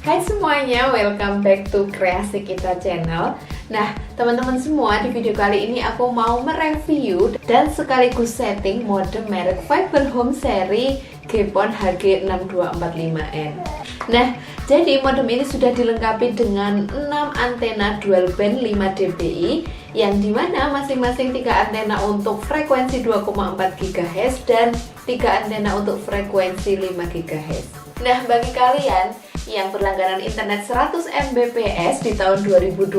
Hai semuanya, welcome back to Kreasi Kita Channel. Nah, teman-teman semua, di video kali ini aku mau mereview dan sekaligus setting modem merek Fiber Home seri GPON HG6245N. Nah, jadi modem ini sudah dilengkapi dengan 6 antena dual band 5 dBi yang dimana masing-masing 3 antena untuk frekuensi 2,4 GHz dan 3 antena untuk frekuensi 5 GHz. Nah, bagi kalian yang berlangganan internet 100 Mbps di tahun 2021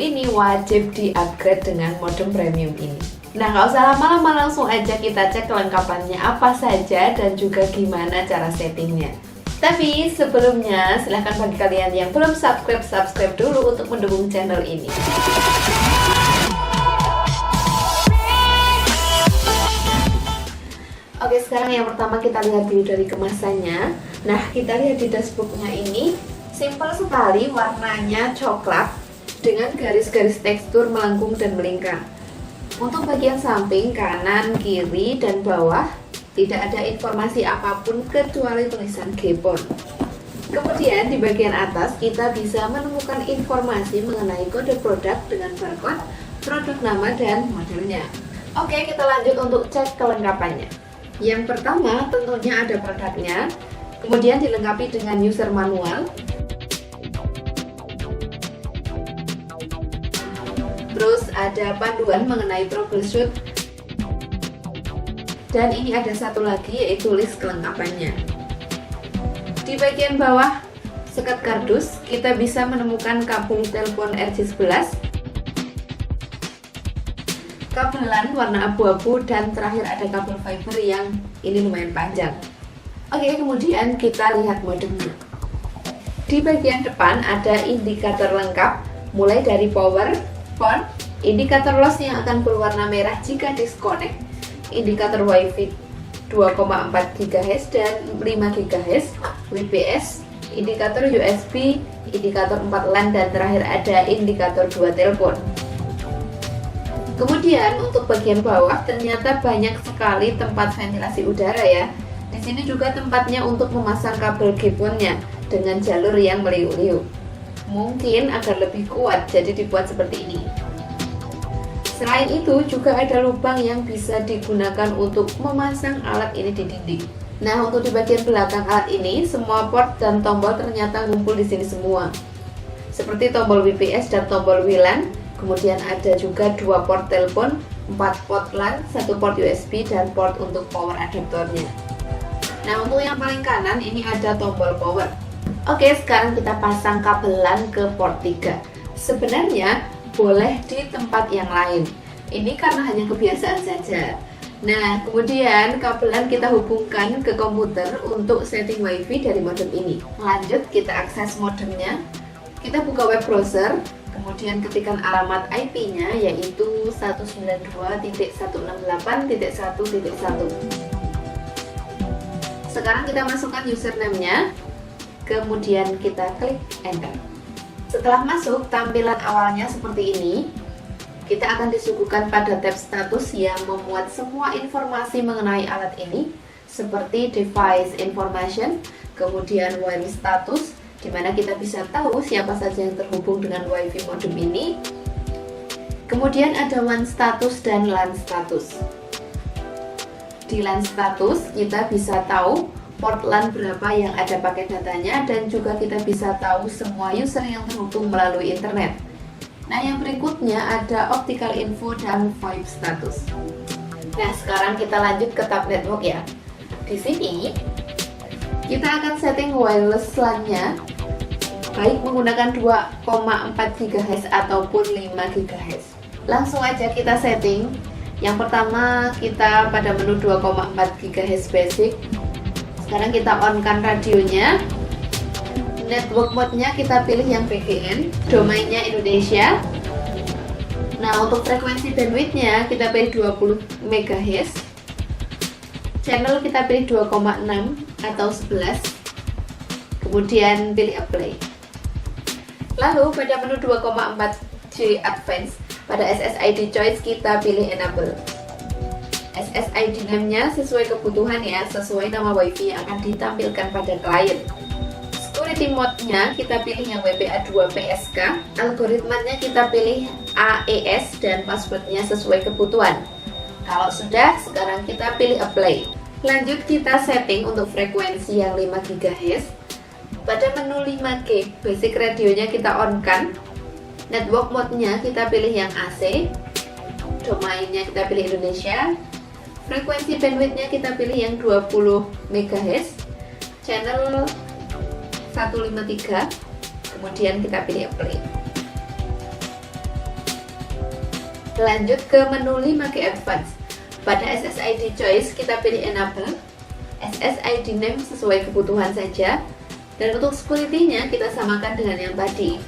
ini wajib di-upgrade dengan modem premium ini. Nah, nggak usah lama-lama, langsung aja kita cek kelengkapannya apa saja dan juga gimana cara settingnya. Tapi sebelumnya, silahkan bagi kalian yang belum subscribe dulu untuk mendukung channel ini. Oke, sekarang yang pertama kita lihat dulu dari kemasannya. Nah, kita lihat di dashboardnya ini simple sekali, warnanya coklat dengan garis-garis tekstur melengkung dan melingkar. Untuk bagian samping, kanan, kiri, dan bawah tidak ada informasi apapun kecuali tulisan GPON. Kemudian di bagian atas kita bisa menemukan informasi mengenai kode produk dengan barcode, produk nama, dan modelnya. Oke, kita lanjut untuk cek kelengkapannya. Yang pertama tentunya ada produknya, kemudian dilengkapi dengan user manual, terus ada panduan mengenai troubleshoot, dan ini ada satu lagi yaitu list kelengkapannya. Di bagian bawah sekat kardus kita bisa menemukan kabel telepon RJ11, kabelan warna abu-abu, dan terakhir ada kabel fiber yang ini lumayan panjang. Oke, kemudian kita lihat modemnya. Di bagian depan ada indikator lengkap mulai dari power, PON, indikator loss yang akan berwarna merah jika disconnect, indikator WiFi 2,4 GHz dan 5 GHz, WPS, indikator USB, indikator 4 LAN, dan terakhir ada indikator 2 telepon. Kemudian untuk bagian bawah ternyata banyak sekali tempat ventilasi udara ya. Di sini juga tempatnya untuk memasang kabel GPON-nya dengan jalur yang meliuk-liuk. Mungkin agar lebih kuat jadi dibuat seperti ini. Selain itu juga ada lubang yang bisa digunakan untuk memasang alat ini di dinding. Nah, untuk di bagian belakang alat ini semua port dan tombol ternyata ngumpul di sini semua. Seperti tombol WPS dan tombol WLAN. Kemudian ada juga 2 port telepon, 4 port LAN, 1 port USB, dan port untuk power adaptornya. Nah, untuk yang paling kanan ini ada tombol power. Oke, sekarang kita pasang kabel LAN ke port 3. Sebenarnya boleh di tempat yang lain. Ini karena hanya kebiasaan saja. Nah, kemudian kabel LAN kita hubungkan ke komputer untuk setting WiFi dari modem ini. Lanjut, kita akses modemnya. Kita buka web browser. Kemudian ketikkan alamat IP-nya yaitu 192.168.1.1. Sekarang kita masukkan username-nya, kemudian kita klik enter. Setelah masuk, tampilan awalnya seperti ini. Kita akan disuguhkan pada tab status yang memuat semua informasi mengenai alat ini, seperti device information, kemudian wireless status, di mana kita bisa tahu siapa saja yang terhubung dengan WiFi modem ini. Kemudian ada WAN status dan LAN status. Di LAN status kita bisa tahu port LAN berapa yang ada paket datanya, dan juga kita bisa tahu semua user yang terhubung melalui internet. Nah, yang berikutnya ada optical info dan VoIP status. Nah, sekarang kita lanjut ke tab network ya. Di sini kita akan setting wireless LAN-nya baik menggunakan 2,4 GHz ataupun 5 GHz. Langsung aja kita setting. Yang pertama kita pada menu 2,4 GHz basic. Sekarang kita on-kan radionya. Network mode-nya kita pilih yang VPN, domainnya Indonesia. Nah, untuk frekuensi bandwidth-nya kita pilih 20 MHz. Channel kita pilih 2,6 atau 11. Kemudian pilih apply. Lalu pada menu 2,4G advance, pada SSID choice kita pilih enable. SSID name-nya sesuai kebutuhan ya, sesuai nama WiFi yang akan ditampilkan pada klien. security mode-nya kita pilih yang WPA2 PSK, algoritmanya kita pilih AES, dan passwordnya sesuai kebutuhan. Kalau sudah, sekarang kita pilih apply. Lanjut kita setting untuk frekuensi yang 5 GHz. Pada menu 5G, basic radionya kita on kan. Network mode-nya kita pilih yang AC. Domainnya kita pilih Indonesia. Frekuensi bandwidth-nya kita pilih yang 20 MHz. Channel 153. Kemudian kita pilih apply. Lanjut ke menu 5G Advance. Pada SSID choice kita pilih enable. SSID name sesuai kebutuhan saja. Dan untuk security-nya kita samakan dengan yang tadi.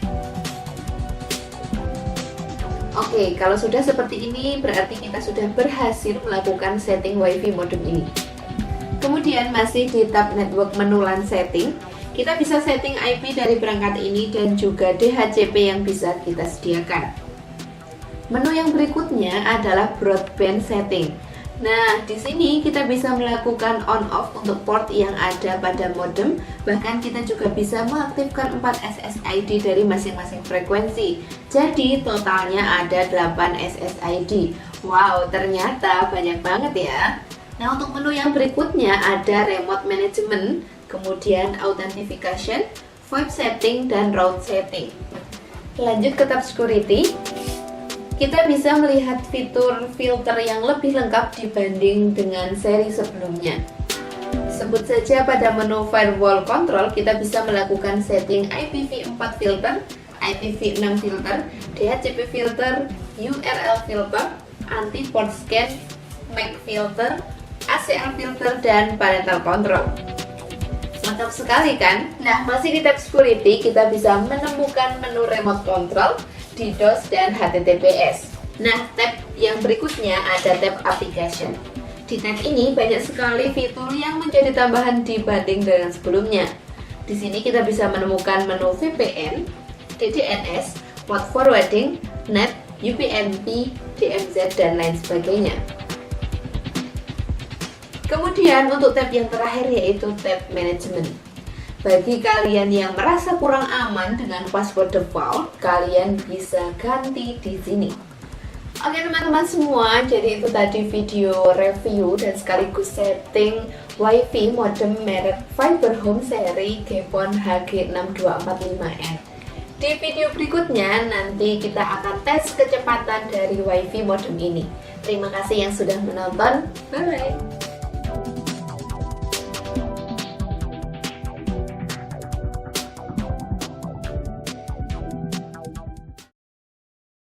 Oke, kalau sudah seperti ini berarti kita sudah berhasil melakukan setting WiFi modem ini. Kemudian masih di tab network menu LAN setting, kita bisa setting IP dari perangkat ini dan juga DHCP yang bisa kita sediakan. Menu yang berikutnya adalah broadband setting. Nah, di sini kita bisa melakukan on/off untuk port yang ada pada modem. Bahkan kita juga bisa mengaktifkan 4 SSID dari masing-masing frekuensi. Jadi totalnya ada 8 SSID. Wow, ternyata banyak banget ya. Nah, untuk menu yang berikutnya ada remote management, kemudian authentication, VoIP setting, dan route setting. Lanjut ke tab security. Kita bisa melihat fitur filter yang lebih lengkap dibanding dengan seri sebelumnya. Sebut saja pada menu firewall control kita bisa melakukan setting IPv4 filter, IPv6 filter, DHCP filter, URL filter, anti port scan, MAC filter, ACL filter, dan parental control. Mantap sekali kan? Nah, masih di tab security kita bisa menemukan menu remote control, DDoS, dan HTTPS. Nah, tab yang berikutnya ada tab application. Di tab ini banyak sekali fitur yang menjadi tambahan dibanding dengan sebelumnya. Di sini kita bisa menemukan menu VPN, DDNS, port forwarding, NAT, UPnP, DMZ, dan lain sebagainya. Kemudian untuk tab yang terakhir yaitu tab management. Bagi kalian yang merasa kurang aman dengan password default, kalian bisa ganti di sini. Oke teman-teman semua, jadi itu tadi video review dan sekaligus setting WiFi modem merek Fiberhome seri Gepon HG6245N. Di video berikutnya nanti kita akan tes kecepatan dari WiFi modem ini. Terima kasih yang sudah menonton. Bye bye.